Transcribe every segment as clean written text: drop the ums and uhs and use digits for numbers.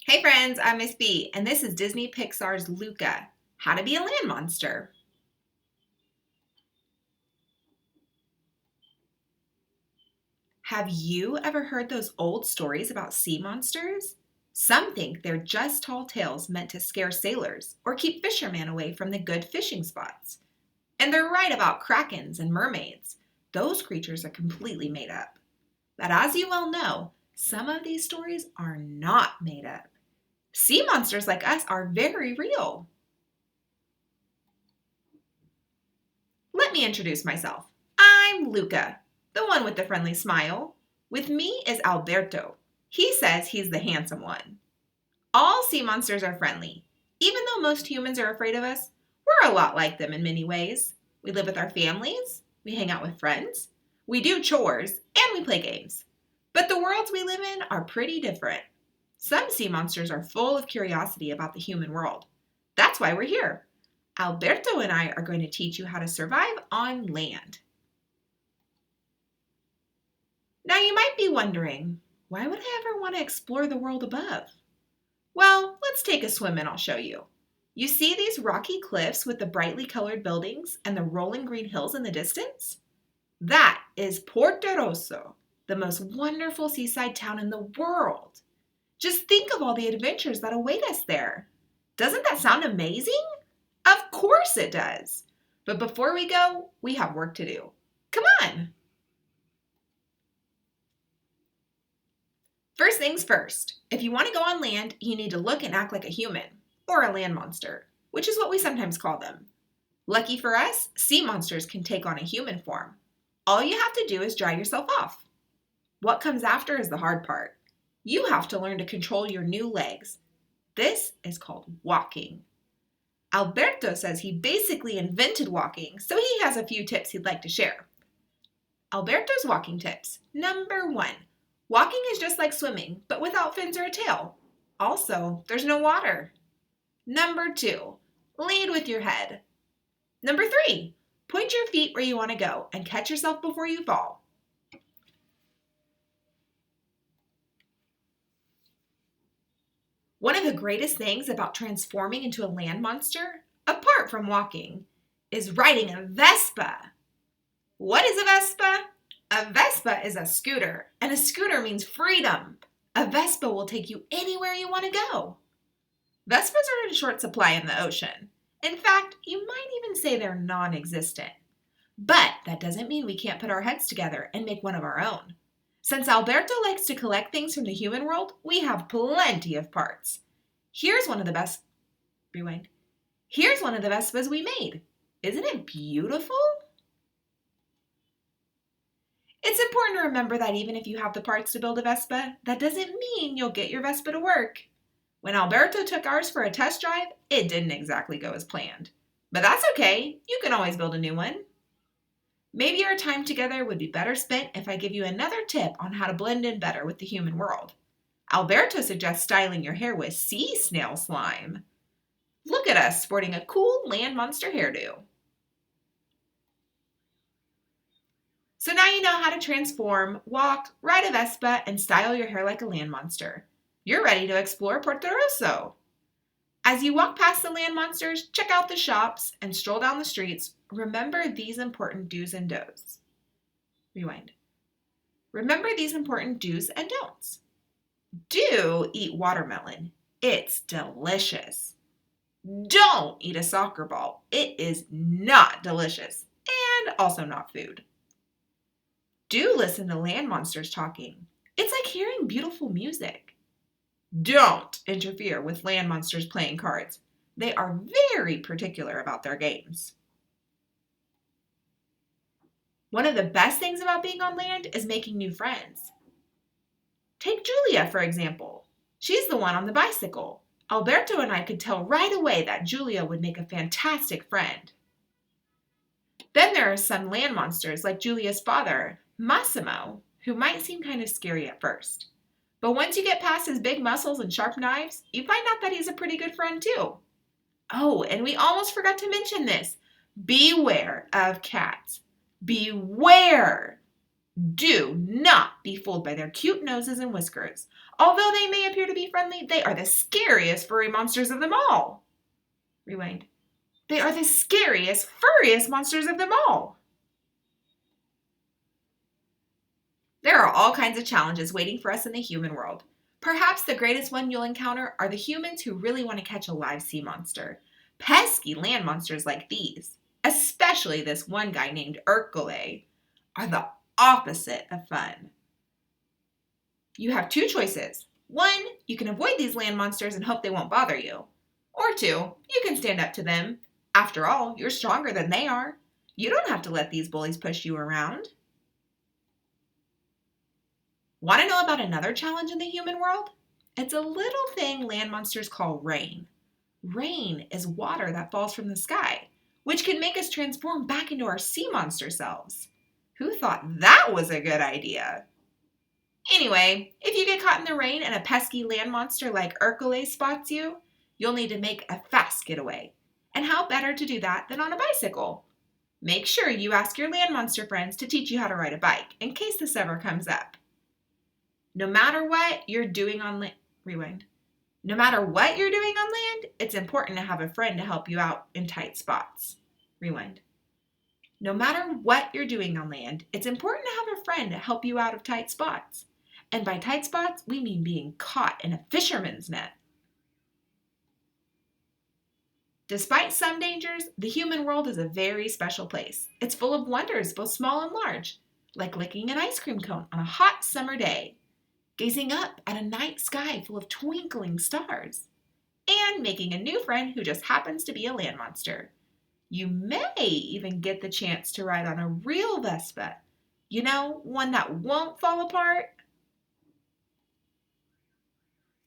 Hey friends, I'm Miss B, and this is Disney Pixar's Luca, How to Be a Land Monster. Have you ever heard those old stories about sea monsters? Some think they're just tall tales meant to scare sailors or keep fishermen away from the good fishing spots. And they're right about krakens and mermaids. Those creatures are completely made up. But as you well know, some of these stories are not made up. Sea monsters like us are very real. Let me introduce myself. I'm Luca, the one with the friendly smile. With me is Alberto. He says he's the handsome one. All sea monsters are friendly. Even though most humans are afraid of us, we're a lot like them in many ways. We live with our families, we hang out with friends, we do chores, and we play games. But the worlds we live in are pretty different. Some sea monsters are full of curiosity about the human world. That's why we're here. Alberto and I are going to teach you how to survive on land. Now you might be wondering, why would I ever want to explore the world above? Well, let's take a swim and I'll show you. You see these rocky cliffs with the brightly colored buildings and the rolling green hills in the distance? That is Portorosso, the most wonderful seaside town in the world. Just think of all the adventures that await us there. Doesn't that sound amazing? Of course it does. But before we go, we have work to do. Come on. First things first, if you want to go on land, you need to look and act like a human, or a land monster, which is what we sometimes call them. Lucky for us, sea monsters can take on a human form. All you have to do is dry yourself off. What comes after is the hard part. You have to learn to control your new legs. This is called walking. Alberto says he basically invented walking, so he has a few tips he'd like to share. Alberto's walking tips. Number 1. Walking is just like swimming, but without fins or a tail. Also, there's no water. Number 2. Lead with your head. Number 3. Point your feet where you want to go and catch yourself before you fall. One of the greatest things about transforming into a land monster, apart from walking, is riding a Vespa. What is a Vespa? A Vespa is a scooter, and a scooter means freedom. A Vespa will take you anywhere you want to go. Vespas are in short supply in the ocean. In fact, you might even say they're non-existent. But that doesn't mean we can't put our heads together and make one of our own. Since Alberto likes to collect things from the human world, we have plenty of parts. Here's one of the Vespas we made. Isn't it beautiful? It's important to remember that even if you have the parts to build a Vespa, that doesn't mean you'll get your Vespa to work. When Alberto took ours for a test drive, it didn't exactly go as planned. But that's okay, you can always build a new one. Maybe our time together would be better spent if I give you another tip on how to blend in better with the human world. Alberto suggests styling your hair with sea snail slime. Look at us sporting a cool land monster hairdo. So now you know how to transform, walk, ride a Vespa, and style your hair like a land monster. You're ready to explore Portorosso. As you walk past the land monsters, check out the shops, and stroll down the streets, remember these important do's and don'ts. Rewind. Remember these important do's and don'ts. Do eat watermelon. It's delicious. Don't eat a soccer ball. It is not delicious and also not food. Do listen to land monsters talking. It's like hearing beautiful music. Don't interfere with land monsters playing cards. They are very particular about their games. One of the best things about being on land is making new friends. Take Julia, for example. She's the one on the bicycle. Alberto and I could tell right away that Julia would make a fantastic friend. Then there are some land monsters like Julia's father, Massimo, who might seem kind of scary at first. But once you get past his big muscles and sharp knives, you find out that he's a pretty good friend too. Oh, and we almost forgot to mention this. Beware of cats. Beware! Do not be fooled by their cute noses and whiskers. Although they may appear to be friendly, they are the scariest furry monsters of them all. Rewind. They are the scariest, furriest monsters of them all. There are all kinds of challenges waiting for us in the human world. Perhaps the greatest one you'll encounter are the humans who really want to catch a live sea monster. Pesky land monsters like these, especially this one guy named Hercule, are the opposite of fun. You have two choices. One, you can avoid these land monsters and hope they won't bother you. Or two, you can stand up to them. After all, you're stronger than they are. You don't have to let these bullies push you around. Want to know about another challenge in the human world? It's a little thing land monsters call rain. Rain is water that falls from the sky, which can make us transform back into our sea monster selves. Who thought that was a good idea? Anyway, if you get caught in the rain and a pesky land monster like Hercule spots you, you'll need to make a fast getaway. And how better to do that than on a bicycle? Make sure you ask your land monster friends to teach you how to ride a bike in case this ever comes up. No matter what you're doing on land, No matter what you're doing on land, it's important to have a friend to help you out in tight spots. Rewind. No matter what you're doing on land, it's important to have a friend to help you out of tight spots. And by tight spots, we mean being caught in a fisherman's net. Despite some dangers, the human world is a very special place. It's full of wonders, both small and large, like licking an ice cream cone on a hot summer day, gazing up at a night sky full of twinkling stars, and making a new friend who just happens to be a land monster. You may even get the chance to ride on a real Vespa. You know, one that won't fall apart.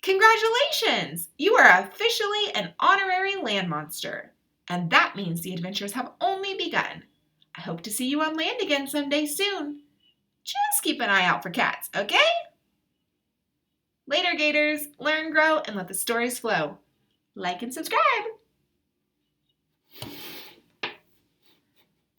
Congratulations! You are officially an honorary land monster. And that means the adventures have only begun. I hope to see you on land again someday soon. Just keep an eye out for cats, okay? Later, Gators. Learn, grow, and let the stories flow. Like and subscribe.